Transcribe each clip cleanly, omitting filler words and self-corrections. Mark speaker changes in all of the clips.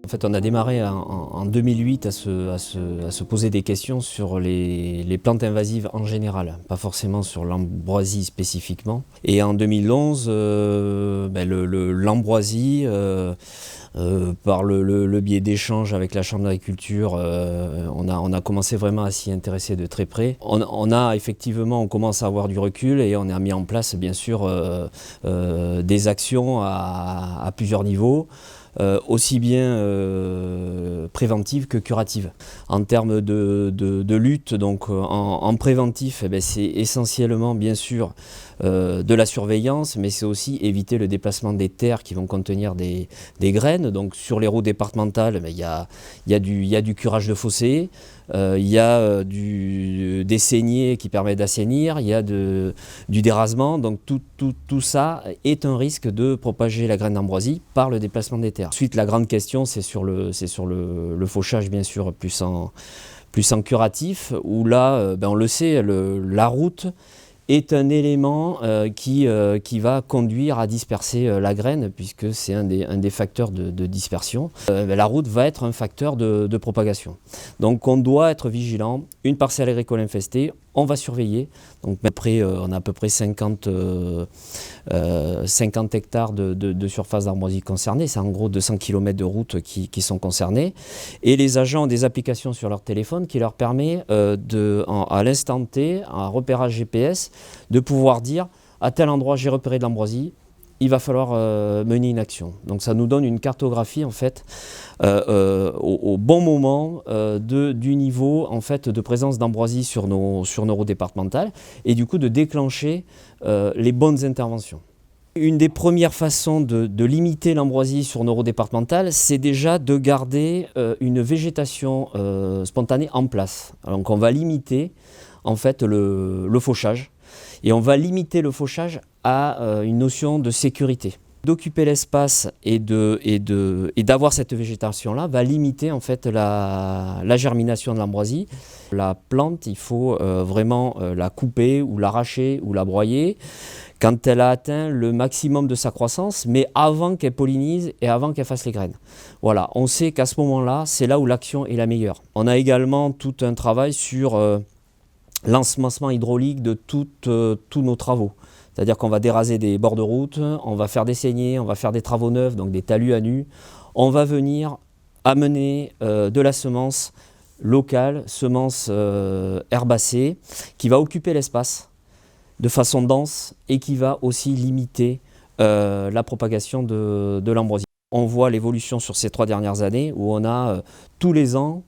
Speaker 1: En fait, on a démarré en 2008 à se poser des questions sur les plantes invasives en général, pas forcément sur l'ambroisie spécifiquement. Et en 2011, l'ambroisie, par le biais d'échanges avec la Chambre d'agriculture, on a commencé vraiment à s'y intéresser de très près. On commence à avoir du recul et on a mis en place bien sûr des actions à plusieurs niveaux. Aussi bien préventive que curative. En termes de lutte, donc en préventif, c'est essentiellement bien sûr de la surveillance, mais c'est aussi éviter le déplacement des terres qui vont contenir des graines. Donc sur les routes départementales, il y a du curage de fossés, il y a des saignées qui permettent d'assainir, il y a du dérasement. Donc tout ça est un risque de propager la graine d'ambroisie par le déplacement des terres. Ensuite, la grande question, c'est sur le fauchage, bien sûr, plus en curatif, où là, on le sait, la route est un élément qui va conduire à disperser la graine, puisque c'est un des facteurs de dispersion. La route va être un facteur de propagation. Donc on doit être vigilant. Une parcelle agricole infestée, on va surveiller. Donc on a à peu près 50 hectares de surface d'ambroisie concernée. C'est en gros 200 km de route qui sont concernés. Et les agents ont des applications sur leur téléphone qui leur permet à l'instant T, un repérage GPS, de pouvoir dire à tel endroit j'ai repéré de l'ambroisie, il va falloir mener une action. Donc ça nous donne une cartographie en fait au bon moment du niveau en fait de présence d'ambroisie sur nos routes départementales et du coup de déclencher les bonnes interventions. Une des premières façons de limiter l'ambroisie sur nos routes départementales, c'est déjà de garder une végétation spontanée en place. Donc on va limiter en fait le fauchage. Et on va limiter le fauchage à une notion de sécurité. D'occuper l'espace et d'avoir cette végétation-là va limiter en fait la germination de l'ambroisie. La plante, il faut vraiment la couper ou l'arracher ou la broyer quand elle a atteint le maximum de sa croissance, mais avant qu'elle pollinise et avant qu'elle fasse les graines. Voilà, on sait qu'à ce moment-là, c'est là où l'action est la meilleure. On a également tout un travail sur l'ensemencement hydraulique de tous nos travaux. C'est-à-dire qu'on va déraser des bords de route, on va faire des saignées, on va faire des travaux neufs, donc des talus à nu. On va venir amener de la semence locale, semence herbacée, qui va occuper l'espace de façon dense et qui va aussi limiter la propagation de l'ambroisie. On voit l'évolution sur ces 3 dernières années où on a tous les ans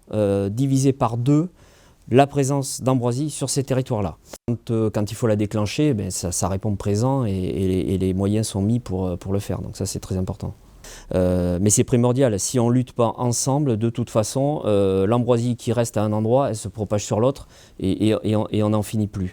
Speaker 1: divisé par 2 la présence d'ambroisie sur ces territoires-là. Quand il faut la déclencher, ça répond présent et les moyens sont mis pour le faire. Donc ça, c'est très important. Mais c'est primordial. Si on ne lutte pas ensemble, de toute façon, l'ambroisie qui reste à un endroit, elle se propage sur l'autre et on n'en finit plus.